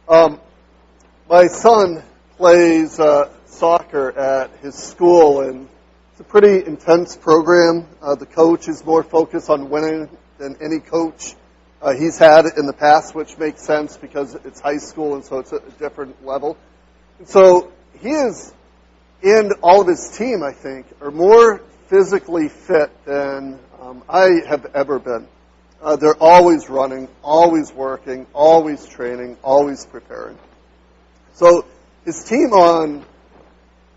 Um, my son plays soccer at his school, and it's a pretty intense program. The coach is more focused on winning than any coach he's had in the past, which makes sense because it's high school, and so it's a different level. And so he is, and all of his team, I think, are more physically fit than I have ever been. They're always running, always working, always training, always preparing. So his team on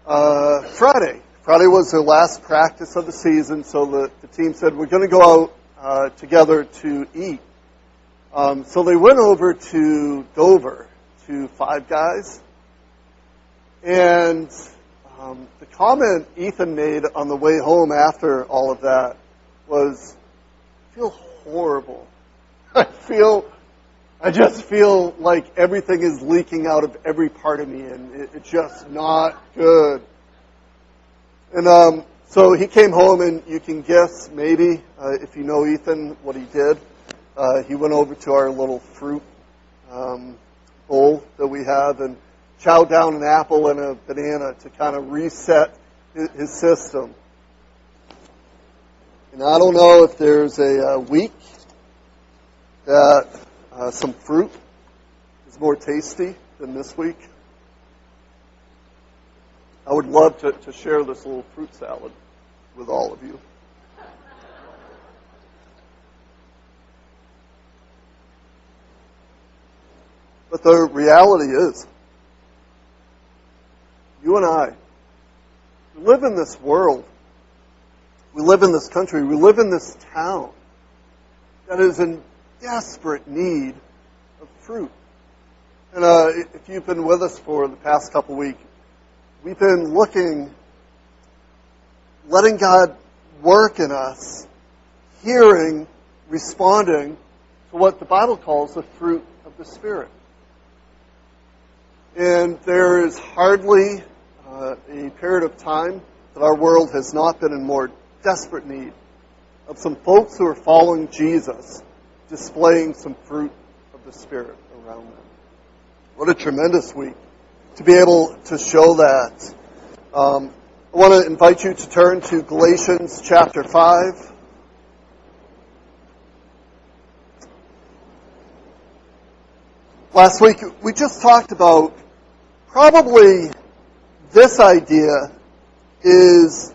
Friday was their last practice of the season, so the team said, we're going to go out together to eat. So they went over to Dover, to Five Guys, and the comment Ethan made on the way home after all of that was, I feel horrible. I just feel like everything is leaking out of every part of me, and it's just not good. And so he came home, and you can guess, maybe, if you know Ethan, what he did. He went over to our little fruit bowl that we have and chowed down an apple and a banana to kind of reset his system. And I don't know if there's a week that some fruit is more tasty than this week. I would love to share this little fruit salad with all of you. But the reality is, you and I, we live in this world. We live in this country. We live in this town that is in desperate need of fruit. And if you've been with us for the past couple weeks, we've been letting God work in us, hearing, responding to what the Bible calls the fruit of the Spirit. And there is hardly a period of time that our world has not been in more desperate need of some folks who are following Jesus, displaying some fruit of the Spirit around them. What a tremendous week to be able to show that. I want to invite you to turn to Galatians chapter 5. Last week, we just talked about probably this idea is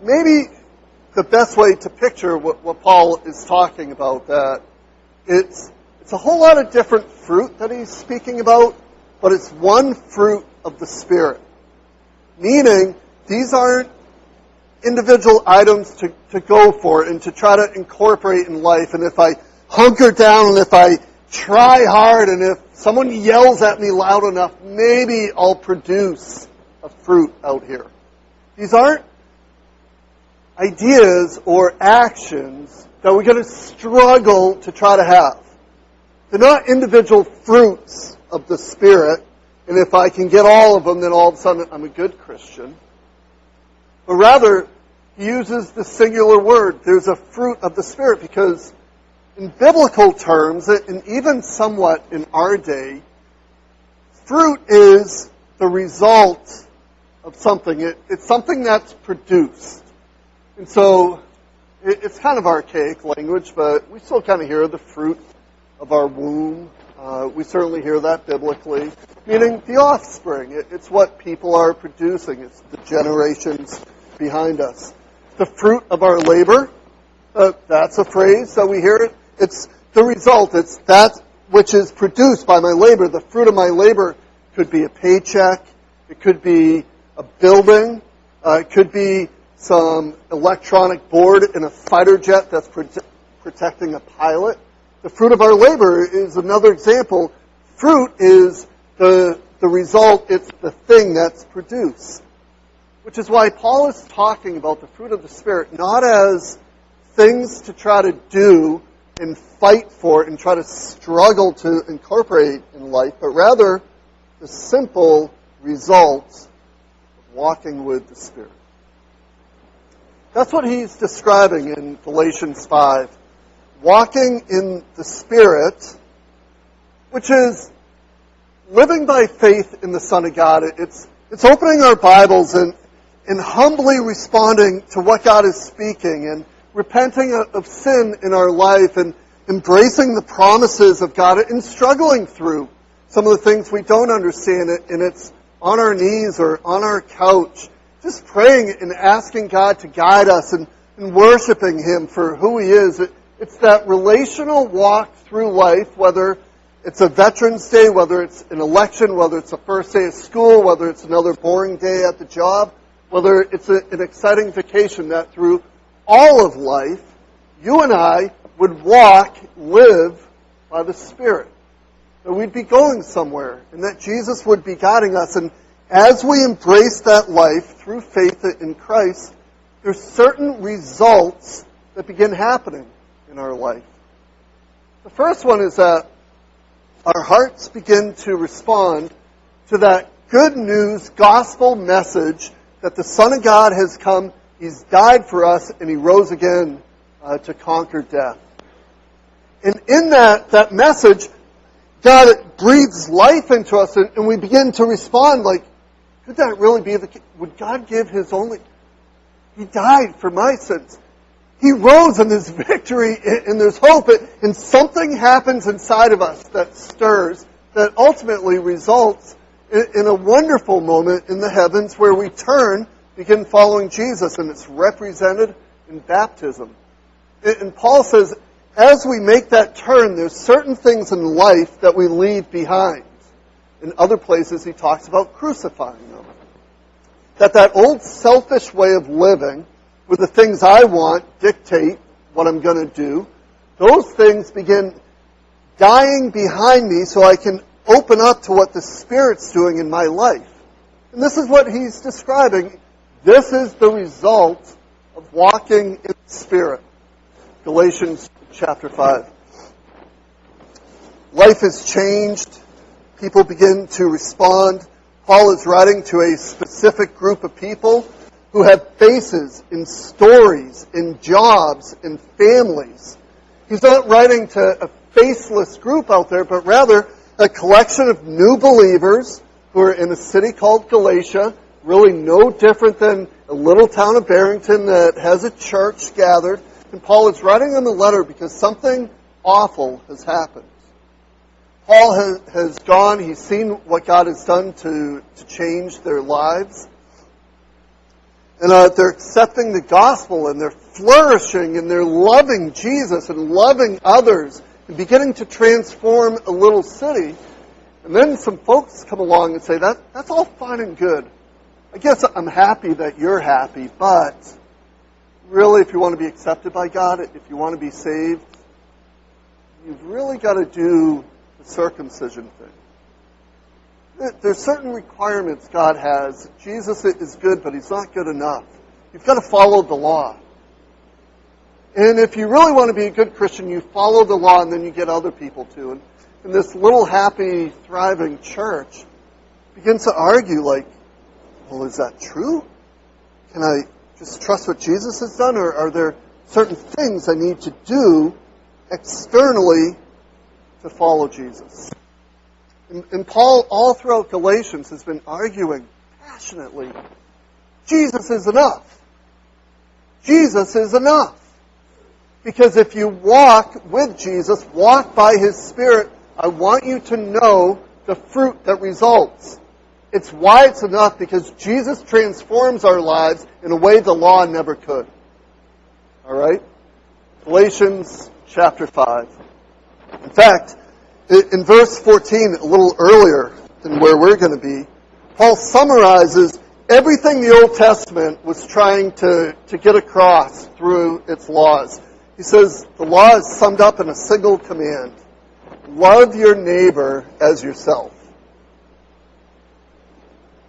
maybe the best way to picture what Paul is talking about, that it's a whole lot of different fruit that he's speaking about, but it's one fruit of the Spirit. Meaning, these aren't individual items to go for and to try to incorporate in life. And if I hunker down and if I try hard and if someone yells at me loud enough, maybe I'll produce a fruit out here. These aren't ideas or actions that we're going to struggle to try to have. They're not individual fruits of the Spirit, and if I can get all of them, then all of a sudden I'm a good Christian. But rather, he uses the singular word. There's a fruit of the Spirit, because in biblical terms, and even somewhat in our day, fruit is the result of something. It's something that's produced. And so, it's kind of archaic language, but we still kind of hear the fruit of our womb. We certainly hear that biblically, meaning the offspring. It's what people are producing. It's the generations behind us. The fruit of our labor, that's a phrase that we hear. It's the result. It's that which is produced by my labor. The fruit of my labor could be a paycheck. It could be a building. It could be some electronic board in a fighter jet that's protecting a pilot. The fruit of our labor is another example. Fruit is the result. It's the thing that's produced. Which is why Paul is talking about the fruit of the Spirit not as things to try to do and fight for and try to struggle to incorporate in life, but rather the simple results of walking with the Spirit. That's what he's describing in Galatians 5. Walking in the Spirit, which is living by faith in the Son of God, it's opening our Bibles and humbly responding to what God is speaking and repenting of sin in our life and embracing the promises of God and struggling through some of the things we don't understand. And it's on our knees or on our couch, just praying and asking God to guide us and worshiping Him for who He is. It's that relational walk through life, whether it's a Veterans Day, whether it's an election, whether it's the first day of school, whether it's another boring day at the job, whether it's an exciting vacation, that through all of life, you and I would live by the Spirit. That we'd be going somewhere, and that Jesus would be guiding us. And as we embrace that life through faith in Christ, there's certain results that begin happening in our life. The first one is that our hearts begin to respond to that good news gospel message that the Son of God has come, He's died for us, and He rose again to conquer death. And in that message, God breathes life into us, and we begin to respond like, could that really be the case? Would God give His only... He died for my sins. He rose in His victory, and there's hope, and something happens inside of us that stirs, that ultimately results in a wonderful moment in the heavens where we begin following Jesus, and it's represented in baptism. And Paul says, as we make that turn, there's certain things in life that we leave behind. In other places, he talks about crucifying them. That old selfish way of living, where the things I want dictate what I'm going to do, those things begin dying behind me so I can open up to what the Spirit's doing in my life. And this is what he's describing. This is the result of walking in the Spirit. Galatians chapter 5. Life is changed. People begin to respond. Paul is writing to a specific group of people who have faces and stories and jobs and families. He's not writing to a faceless group out there, but rather a collection of new believers who are in a city called Galatia, really no different than a little town of Barrington that has a church gathered. And Paul is writing them a letter because something awful has happened. Paul has gone, he's seen what God has done to change their lives. And they're accepting the gospel, and they're flourishing, and they're loving Jesus and loving others, and beginning to transform a little city. And then some folks come along and say, that's all fine and good. I guess I'm happy that you're happy, but really, if you want to be accepted by God, if you want to be saved, you've really got to do the circumcision thing. There's certain requirements God has. Jesus is good, but He's not good enough. You've got to follow the law. And if you really want to be a good Christian, you follow the law, and then you get other people to. And this little happy, thriving church begins to argue like, well, is that true? Can I just trust what Jesus has done, or are there certain things I need to do externally to follow Jesus? And Paul, all throughout Galatians, has been arguing passionately, Jesus is enough. Jesus is enough. Because if you walk with Jesus, walk by His Spirit, I want you to know the fruit that results. It's why it's enough, because Jesus transforms our lives in a way the law never could. All right? Galatians chapter 5. In fact, in verse 14, a little earlier than where we're going to be, Paul summarizes everything the Old Testament was trying to get across through its laws. He says the law is summed up in a single command. Love your neighbor as yourself.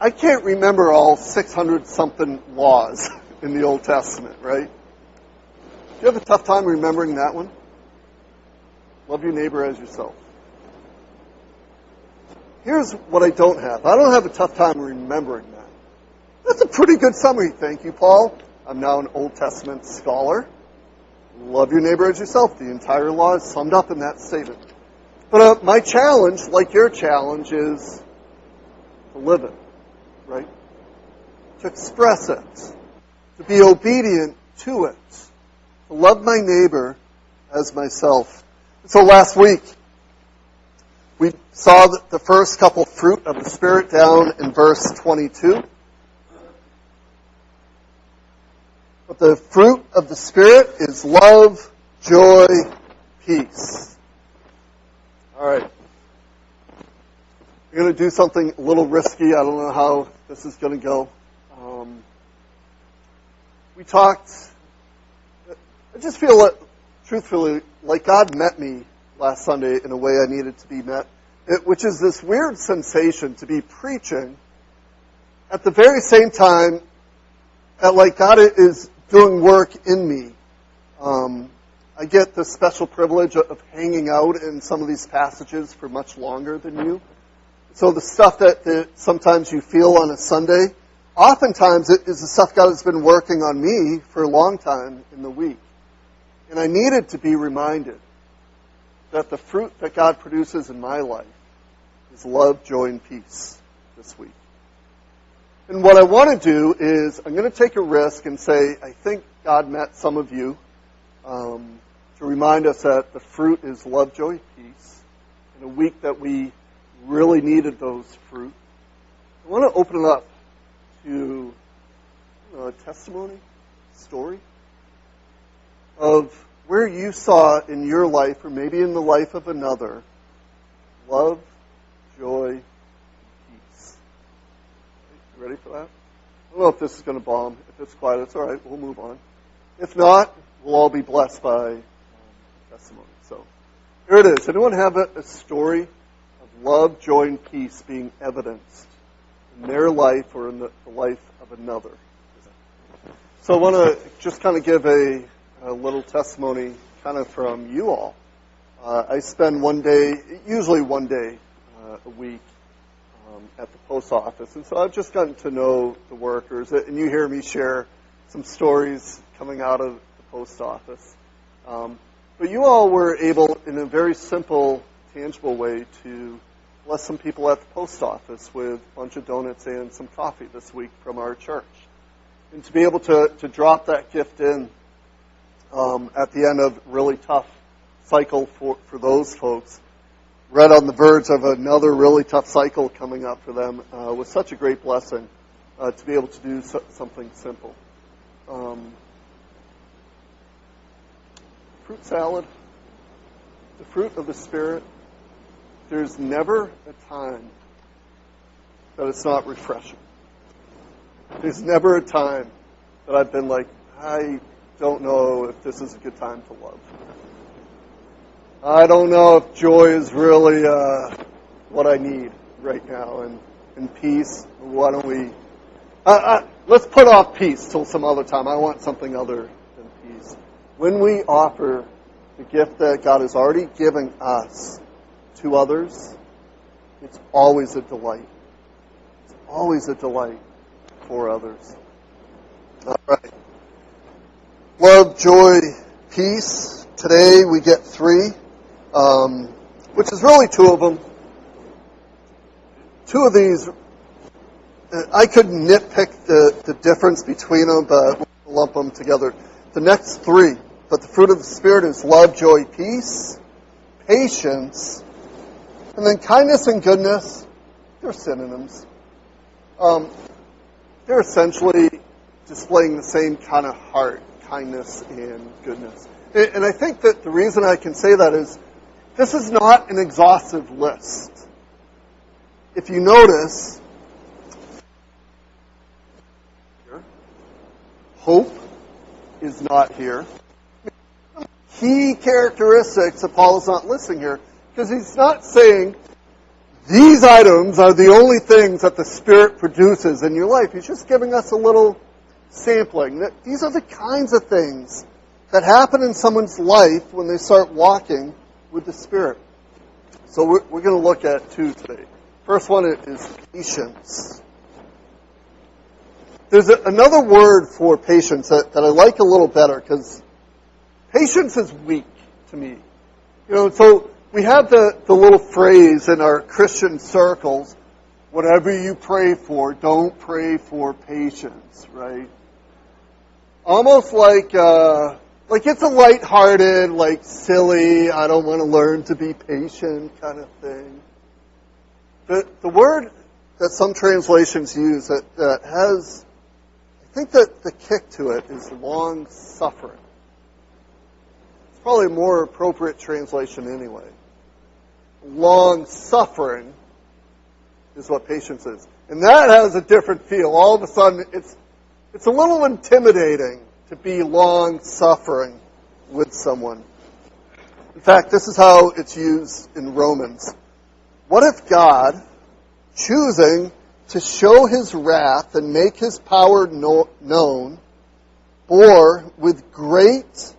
I can't remember all 600-something laws in the Old Testament, right? Do you have a tough time remembering that one? Love your neighbor as yourself. Here's what I don't have. I don't have a tough time remembering that. That's a pretty good summary. Thank you, Paul. I'm now an Old Testament scholar. Love your neighbor as yourself. The entire law is summed up in that statement. But my challenge, like your challenge, is to live it, right? To express it, to be obedient to it, to love my neighbor as myself. So last week, we saw the first couple fruit of the Spirit down in verse 22. But the fruit of the Spirit is love, joy, peace. All right. We're going to do something a little risky. I don't know how this is going to go. We talked, I just feel that, truthfully, like God met me last Sunday in a way I needed to be met, which is this weird sensation to be preaching at the very same time that like God is doing work in me. I get the special privilege of hanging out in some of these passages for much longer than you. So the stuff that sometimes you feel on a Sunday, oftentimes it is the stuff God has been working on me for a long time in the week. And I needed to be reminded that the fruit that God produces in my life is love, joy, and peace this week. And what I want to do is I'm going to take a risk and say, I think God met some of you to remind us that the fruit is love, joy, peace. In a week that we really needed those fruit. I want to open it up to a testimony, story of where you saw in your life, or maybe in the life of another, love, joy, and peace. You ready for that? I don't know if this is going to bomb. If it's quiet, it's all right. We'll move on. If not, we'll all be blessed by testimony. So here it is. Anyone have a story of love, joy, and peace being evidenced in their life or in the life of another? So I want to just kind of give a little testimony kind of from you all. I spend usually one day a week at the post office. And so I've just gotten to know the workers. And you hear me share some stories coming out of the post office. But you all were able, in a very simple, tangible way, to bless some people at the post office with a bunch of donuts and some coffee this week from our church. And to be able to drop that gift in at the end of a really tough cycle for those folks, right on the verge of another really tough cycle coming up for them, was such a great blessing to be able to do something simple. Fruit salad, the fruit of the Spirit, there's never a time that it's not refreshing. There's never a time that I've been like, I don't know if this is a good time to love. I don't know if joy is really what I need right now. And peace, why don't we... let's put off peace till some other time. I want something other than peace. When we offer the gift that God has already given us to others, it's always a delight. It's always a delight for others. All right. Love, joy, peace. Today we get 3, which is really 2 of them. 2 of these, I could nitpick the difference between them, but we'll lump them together. The next 3, but the fruit of the Spirit is love, joy, peace, patience, and then kindness and goodness. They're synonyms. They're essentially displaying the same kind of heart, kindness and goodness. And I think that the reason I can say that is this is not an exhaustive list. If you notice, hope is not here. Key characteristics that Paul is not listing here, because he's not saying these items are the only things that the Spirit produces in your life. He's just giving us a little sampling. That these are the kinds of things that happen in someone's life when they start walking with the Spirit. So we're going to look at 2 today. First one is patience. There's another word for patience that I like a little better, because patience is weak to me. So We have the little phrase in our Christian circles, whatever you pray for, don't pray for patience, right? Almost like it's a lighthearted, like silly, I don't want to learn to be patient kind of thing. The word that some translations use that has, I think that the kick to it is long suffering. It's probably a more appropriate translation anyway. Long suffering is what patience is. And that has a different feel. All of a sudden, it's a little intimidating to be long suffering with someone. In fact, this is how it's used in Romans. What if God, choosing to show his wrath and make his power known, bore with great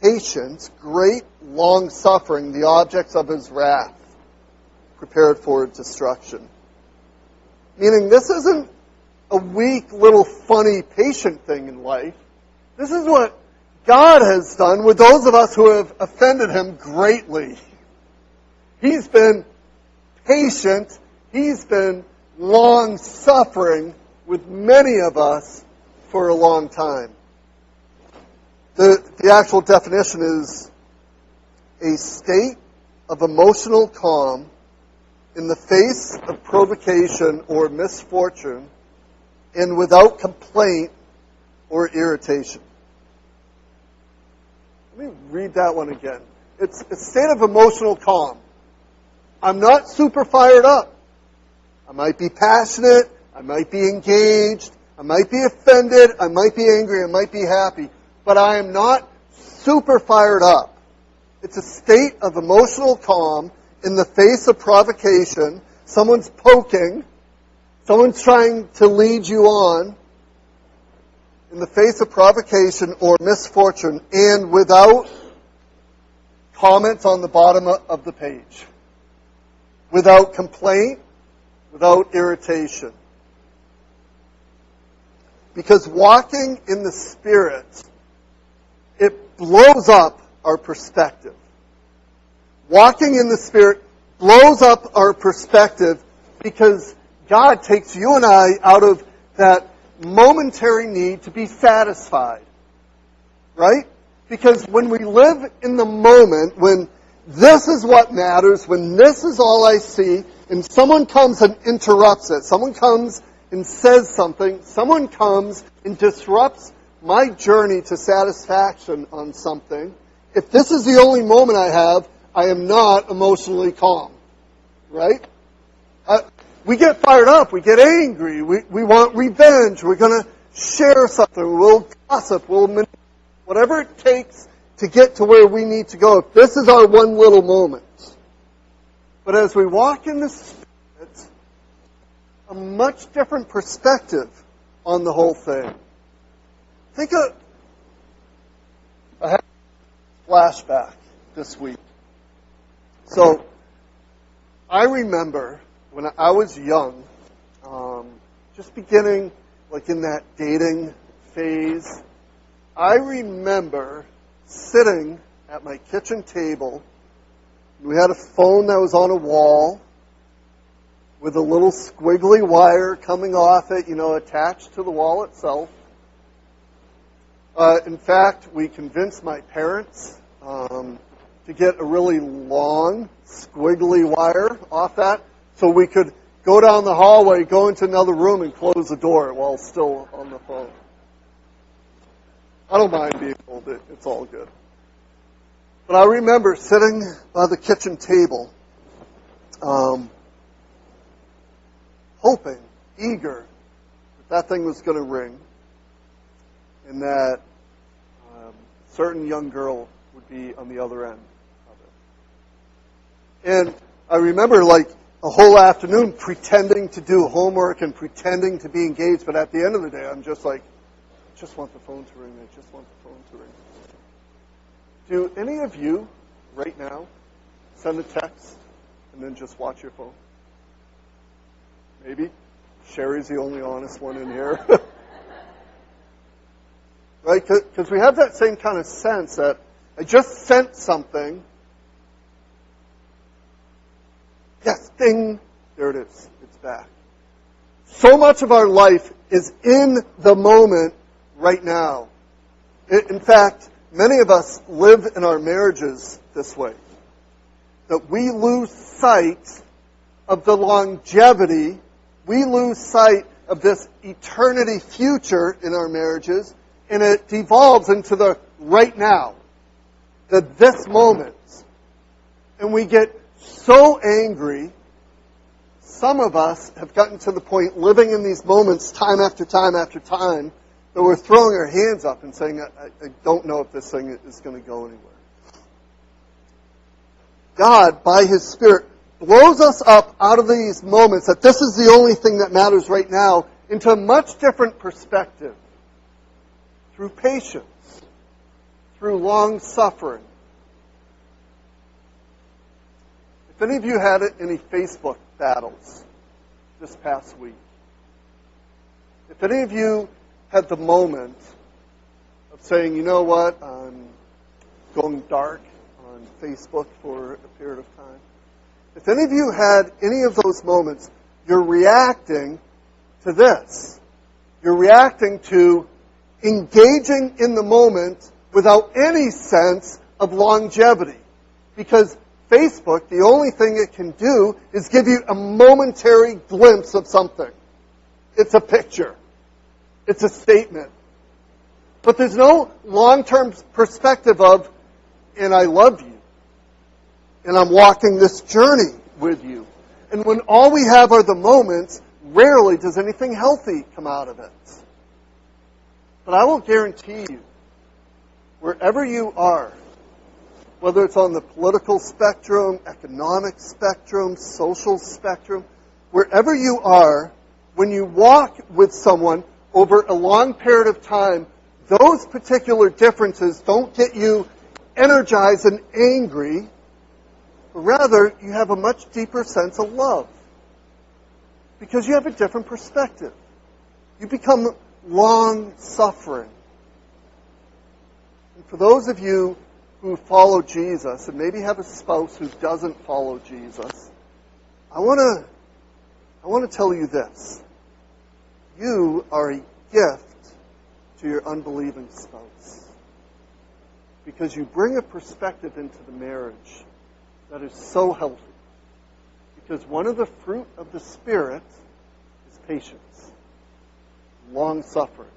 patience, great long suffering, the objects of his wrath, prepared for destruction? Meaning, this isn't a weak, little, funny, patient thing in life. This is what God has done with those of us who have offended him greatly. He's been patient. He's been long-suffering with many of us for a long time. The actual definition is a state of emotional calm in the face of provocation or misfortune and without complaint or irritation. Let me read that one again. It's a state of emotional calm. I'm not super fired up. I might be passionate. I might be engaged. I might be offended. I might be angry. I might be happy. But I am not super fired up. It's a state of emotional calm in the face of provocation. Someone's poking. Someone's trying to lead you on. In the face of provocation or misfortune, and without comments on the bottom of the page. Without complaint, without irritation. Because walking in the Spirit, it blows up our perspective. Walking in the Spirit blows up our perspective because God takes you and I out of that momentary need to be satisfied. Right? Because when we live in the moment, when this is what matters, when this is all I see, and someone comes and interrupts it, someone comes and says something, someone comes and disrupts my journey to satisfaction on something, if this is the only moment I have, I am not emotionally calm. Right? We get fired up. We get angry. We want revenge. We're going to share something. We'll gossip. Whatever it takes to get to where we need to go. If this is our one little moment. But as we walk in the Spirit, a much different perspective on the whole thing. I had a flashback this week. So, I remember when I was young, just beginning, like in that dating phase, I remember sitting at my kitchen table. We had a phone that was on a wall with a little squiggly wire coming off it, attached to the wall itself. In fact, we convinced my parents to get a really long, squiggly wire off that so we could go down the hallway, go into another room, and close the door while still on the phone. I don't mind being told it. It's all good. But I remember sitting by the kitchen table, hoping, eager, that thing was going to ring, and that a certain young girl would be on the other end of it. And I remember, like, a whole afternoon pretending to do homework and pretending to be engaged, but at the end of the day, I'm just like, I just want the phone to ring. I just want the phone to ring. Do any of you, right now, send a text and then just watch your phone? Maybe. Sherry's the only honest one in here. Right? Because we have that same kind of sense that I just sent something, Yes, ding, there it is. It's back. So much of our life is in the moment right now. In fact, many of us live in our marriages this way. That we lose sight of the longevity, we lose sight of this eternity future in our marriages, and it devolves into the right now, the this moment. And we get so angry. Some of us have gotten to the point living in these moments time after time after time that we're throwing our hands up and saying, I don't know if this thing is going to go anywhere. God, by His Spirit, blows us up out of these moments that this is the only thing that matters right now into a much different perspective. Through patience. Through long suffering. If any of you had any Facebook battles this past week, if any of you had the moment of saying, you know what, I'm going dark on Facebook for a period of time. If any of you had any of those moments, you're reacting to this. You're reacting to engaging in the moment without any sense of longevity. Because Facebook, the only thing it can do is give you a momentary glimpse of something. It's a picture. It's a statement. But there's no long-term perspective of, and I love you. And I'm walking this journey with you. And when all we have are the moments, rarely does anything healthy come out of it. But I will guarantee you, wherever you are, whether it's on the political spectrum, economic spectrum, social spectrum, wherever you are, when you walk with someone over a long period of time, those particular differences don't get you energized and angry, but rather you have a much deeper sense of love. Because you have a different perspective. You become long-suffering. And for those of you who follow Jesus, and maybe have a spouse who doesn't follow Jesus, I want to tell you this. You are a gift to your unbelieving spouse. Because you bring a perspective into the marriage that is so healthy. Because one of the fruit of the Spirit is patience, long-suffering.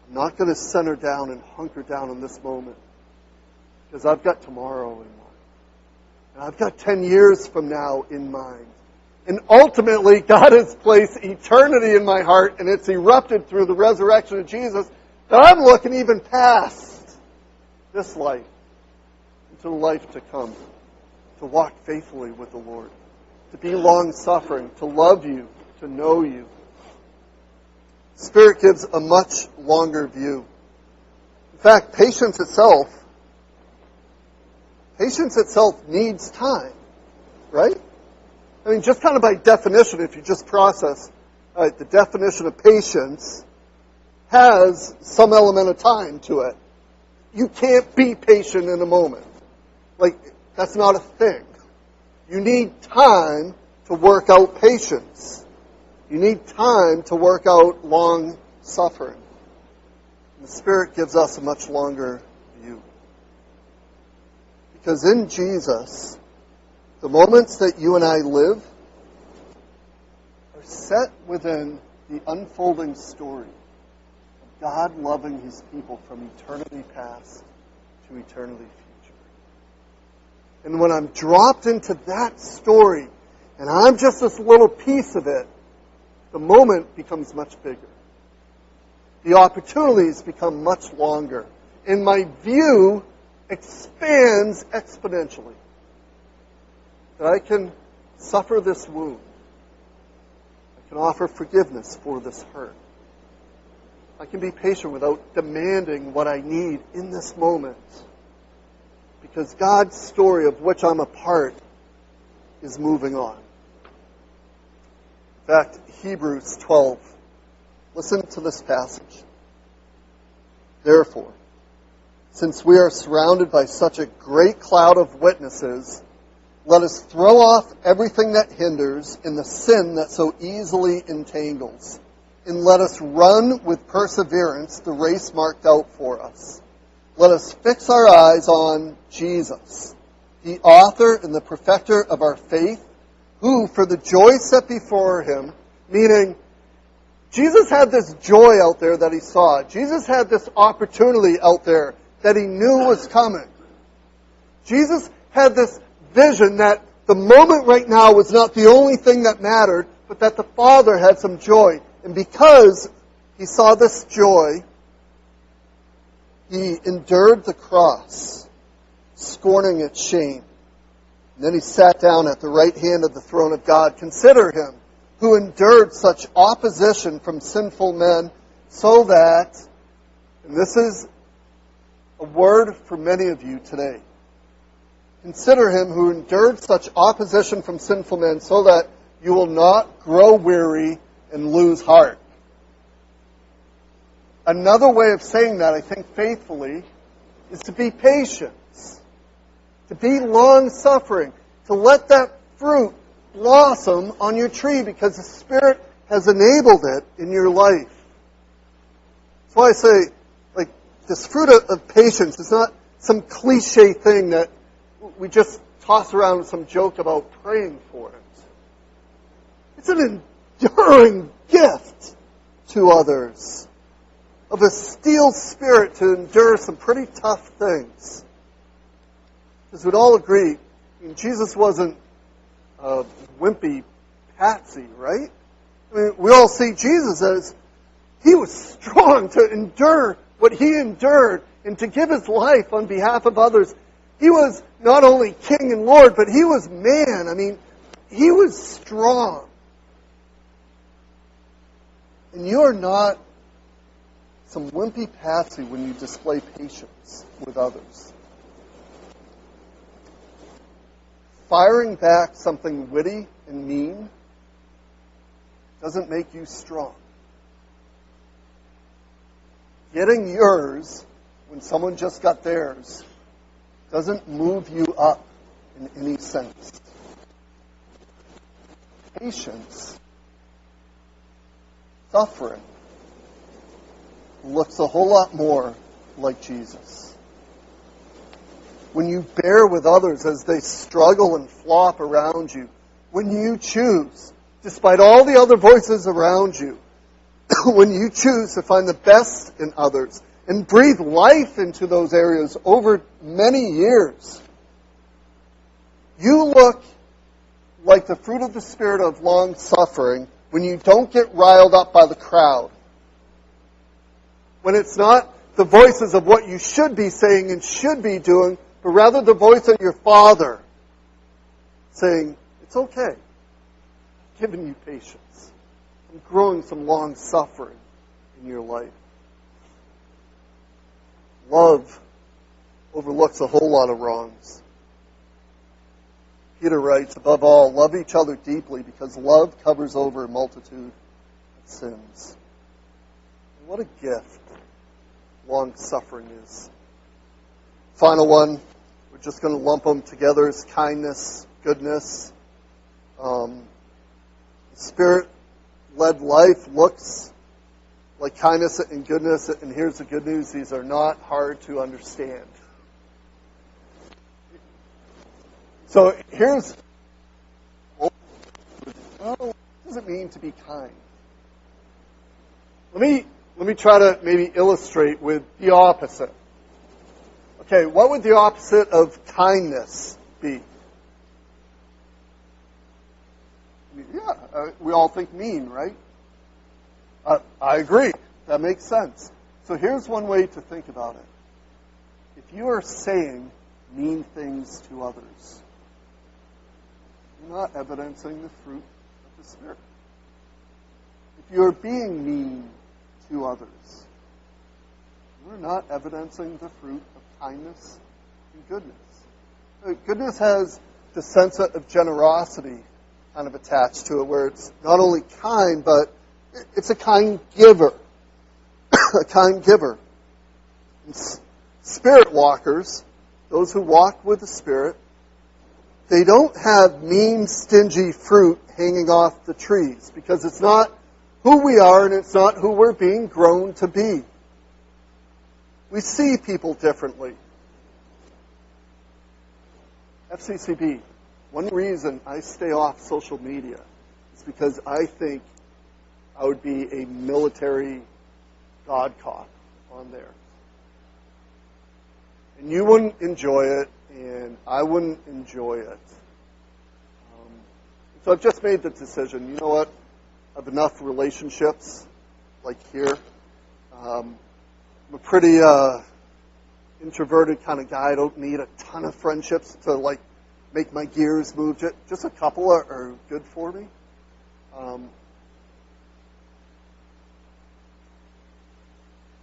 I'm not going to center down and hunker down in this moment. Because I've got tomorrow in mind. And I've got 10 years from now in mind. And ultimately, God has placed eternity in my heart, and it's erupted through the resurrection of Jesus, that I'm looking even past this life into the life to come. To walk faithfully with the Lord. To be long-suffering. To love you. To know you. Spirit gives a much longer view. In fact, patience itself needs time, right? I mean, just kind of by definition, if you just process, the definition of patience has some element of time to it. You can't be patient in a moment. Like, that's not a thing. You need time to work out patience. You need time to work out long suffering. And the Spirit gives us a much longer view. Because in Jesus, the moments that you and I live are set within the unfolding story of God loving His people from eternity past to eternity future. And when I'm dropped into that story, and I'm just this little piece of it, the moment becomes much bigger. The opportunities become much longer. And my view expands exponentially. That I can suffer this wound. I can offer forgiveness for this hurt. I can be patient without demanding what I need in this moment. Because God's story of which I'm a part is moving on. In fact, Hebrews 12. Listen to this passage. Therefore, since we are surrounded by such a great cloud of witnesses, Let us throw off everything that hinders and the sin that so easily entangles. And let us run with perseverance the race marked out for us. Let us fix our eyes on Jesus, the author and the perfecter of our faith, who, for the joy set before him, meaning Jesus had this joy out there that he saw. Jesus had this opportunity out there that he knew was coming. Jesus had this vision that the moment right now was not the only thing that mattered, but that the Father had some joy. And because he saw this joy, he endured the cross, scorning its shame. And then he sat down at the right hand of the throne of God. Consider him who endured such opposition from sinful men, so that, and this is a word for many of you today, consider him who endured such opposition from sinful men, so that you will not grow weary and lose heart. Another way of saying that, I think faithfully, is to be patient, to be long-suffering, to let that fruit blossom on your tree because the Spirit has enabled it in your life. That's why I say, like, this fruit of patience is not some cliche thing that we just toss around with some joke about praying for it. It's an enduring gift to others of a steel spirit to endure some pretty tough things. Because we'd all agree, Jesus wasn't a wimpy patsy, right? I mean, we all see Jesus as he was strong to endure what he endured and to give his life on behalf of others. He was not only King and Lord, but he was man. I mean, he was strong. And you are not some wimpy patsy when you display patience with others. Firing back something witty and mean doesn't make you strong. Getting yours when someone just got theirs doesn't move you up in any sense. Patience, suffering, looks a whole lot more like Jesus. When you bear with others as they struggle and flop around you, when you choose, despite all the other voices around you, when you choose to find the best in others and breathe life into those areas over many years, you look like the fruit of the Spirit of long-suffering when you don't get riled up by the crowd. When it's not the voices of what you should be saying and should be doing, but rather the voice of your Father saying, it's okay. I'm giving you patience. I'm growing some long-suffering in your life. Love overlooks a whole lot of wrongs. Peter writes, above all, love each other deeply because love covers over a multitude of sins. And what a gift long-suffering is. Final one, we're just going to lump them together, is kindness, goodness. Spirit-led life looks like kindness and goodness, and here's the good news, these are not hard to understand. So here's, what does it mean to be kind? Let me try to maybe illustrate with the opposite. Okay, what would the opposite of kindness be? We all think mean, right? I agree. That makes sense. So here's one way to think about it. If you are saying mean things to others, you're not evidencing the fruit of the Spirit. If you're being mean to others, we're not evidencing the fruit of kindness and goodness. Goodness has the sense of generosity kind of attached to it, where it's not only kind, but it's a kind giver. A kind giver. And Spirit walkers, those who walk with the Spirit, they don't have mean, stingy fruit hanging off the trees, because it's not who we are and it's not who we're being grown to be. We see people differently. FCCB, one reason I stay off social media is because I think I would be a military God cop on there. And you wouldn't enjoy it, and I wouldn't enjoy it. So I've just made the decision, you know what? I have enough relationships, like here. I'm a pretty introverted kind of guy. I don't need a ton of friendships to like make my gears move. Just a couple are good for me.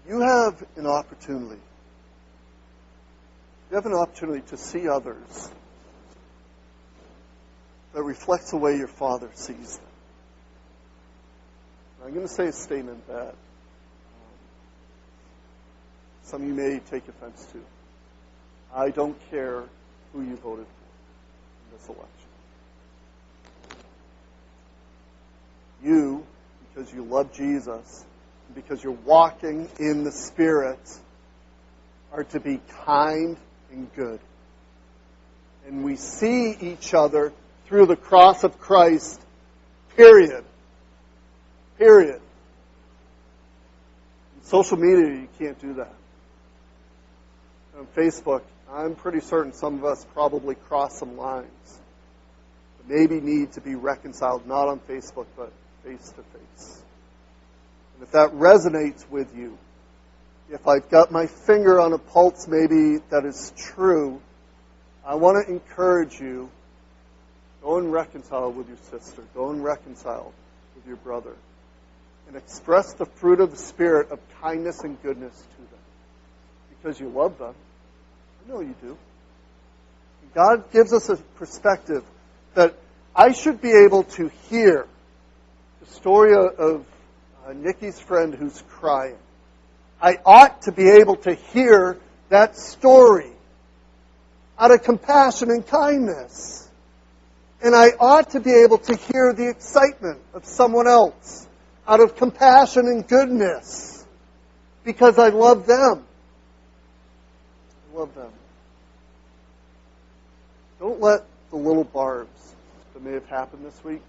You have an opportunity. You have an opportunity to see others that reflects the way your Father sees them. Now, I'm going to say a statement that some of you may take offense to. I don't care who you voted for in this election. You, because you love Jesus, and because you're walking in the Spirit, are to be kind and good. And we see each other through the cross of Christ, period. Period. In social media, you can't do that. On Facebook, I'm pretty certain some of us probably cross some lines that maybe need to be reconciled, not on Facebook, but face to face. And if that resonates with you, if I've got my finger on a pulse maybe that is true, I want to encourage you, go and reconcile with your sister. Go and reconcile with your brother. And express the fruit of the Spirit of kindness and goodness to them. Because you love them. I know you do. God gives us a perspective that I should be able to hear the story of Nikki's friend who's crying. I ought to be able to hear that story out of compassion and kindness. And I ought to be able to hear the excitement of someone else out of compassion and goodness because I love them. I love them. Don't let the little barbs that may have happened this week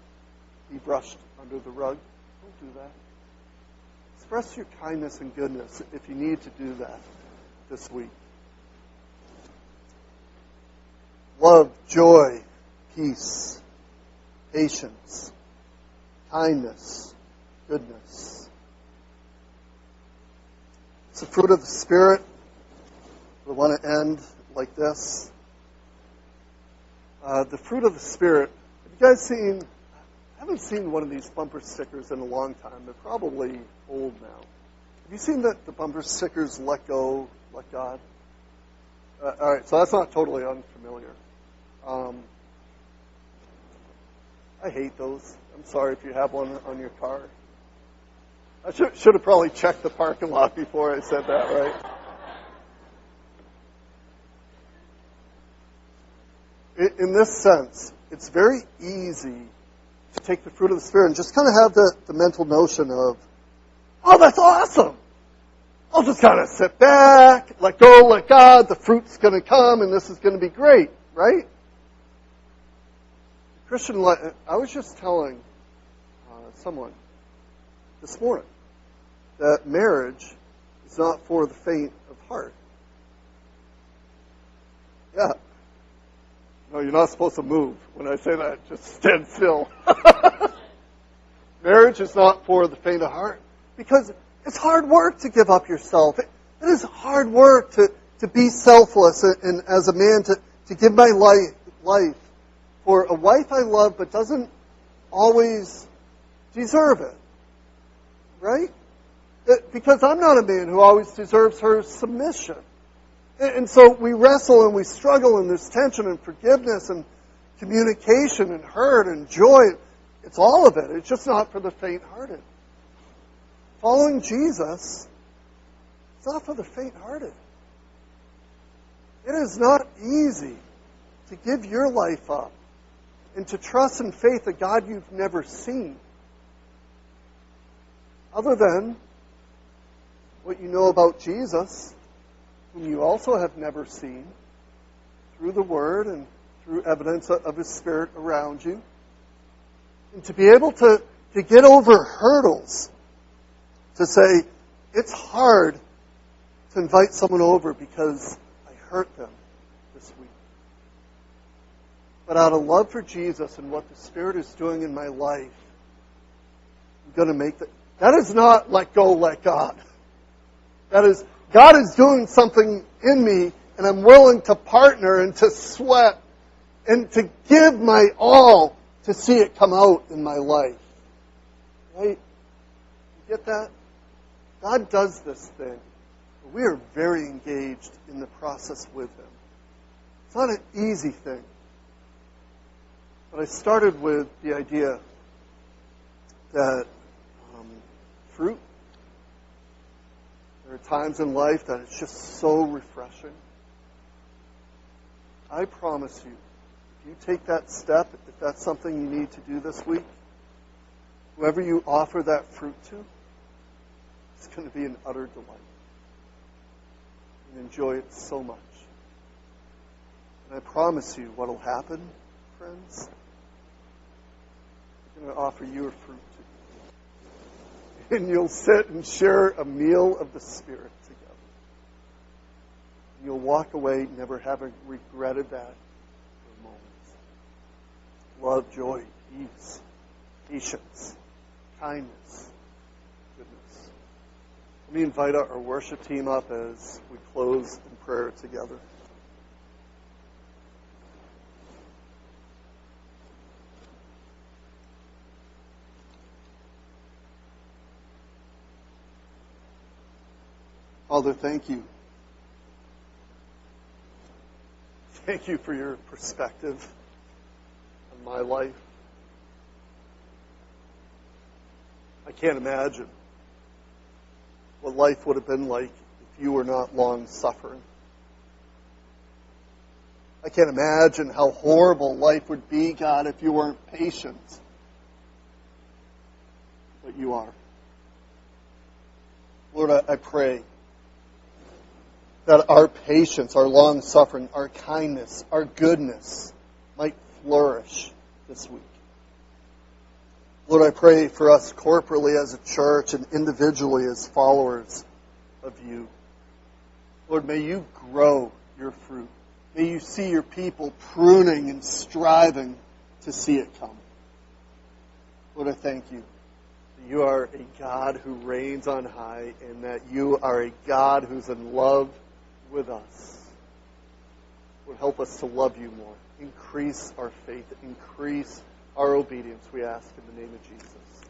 be brushed under the rug. Don't do that. Express your kindness and goodness if you need to do that this week. Love, joy, peace, patience, kindness, goodness. It's the fruit of the Spirit. We want to end like this. The fruit of the Spirit. Have you guys seen... I haven't seen one of these bumper stickers in a long time. They're probably old now. Have you seen the bumper stickers, let go, let God? All right, so that's not totally unfamiliar. I hate those. I'm sorry if you have one on your car. I should have probably checked the parking lot before I said that, right? In this sense, it's very easy to take the fruit of the Spirit and just kind of have the mental notion of, oh, that's awesome. I'll just kind of sit back, let go, let God, the fruit's going to come, and this is going to be great, right? Christian, I was just telling someone this morning that marriage is not for the faint of heart. Yeah. No, you're not supposed to move when I say that. Just stand still. Marriage is not for the faint of heart because it's hard work to give up yourself. It is hard work to be selfless and as a man to give my life for a wife I love but doesn't always deserve it. Right? Because I'm not a man who always deserves her submission. And so we wrestle and we struggle and there's tension and forgiveness and communication and hurt and joy. It's all of it. It's just not for the faint-hearted. Following Jesus, it's not for the faint-hearted. It is not easy to give your life up and to trust in faith a God you've never seen, other than what you know about Jesus, whom you also have never seen, through the Word and through evidence of His Spirit around you, and to be able to get over hurdles, to say, it's hard to invite someone over because I hurt them this week. But out of love for Jesus and what the Spirit is doing in my life, I'm going to make that. That is not let go, let God. That is, God is doing something in me, and I'm willing to partner and to sweat and to give my all to see it come out in my life. Right? You get that? God does this thing. But we are very engaged in the process with Him. It's not an easy thing. But I started with the idea that fruit, there are times in life that it's just so refreshing. I promise you, if you take that step, if that's something you need to do this week, whoever you offer that fruit to, it's going to be an utter delight. And enjoy it so much. And I promise you what will happen, friends, I'm going to offer you a fruit too. And you'll sit and share a meal of the Spirit together. And you'll walk away never having regretted that for a moment. Love, joy, peace, patience, kindness, goodness. Let me invite our worship team up as we close in prayer together. Father, thank you. Thank you for your perspective on my life. I can't imagine what life would have been like if you were not long-suffering. I can't imagine how horrible life would be, God, if you weren't patient. But you are. Lord, I pray that our patience, our long-suffering, our kindness, our goodness might flourish this week. Lord, I pray for us corporately as a church and individually as followers of you. Lord, may you grow your fruit. May you see your people pruning and striving to see it come. Lord, I thank you that you are a God who reigns on high and that you are a God who's in love with us. Lord, help us to love you more. Increase our faith. Increase our obedience, we ask in the name of Jesus.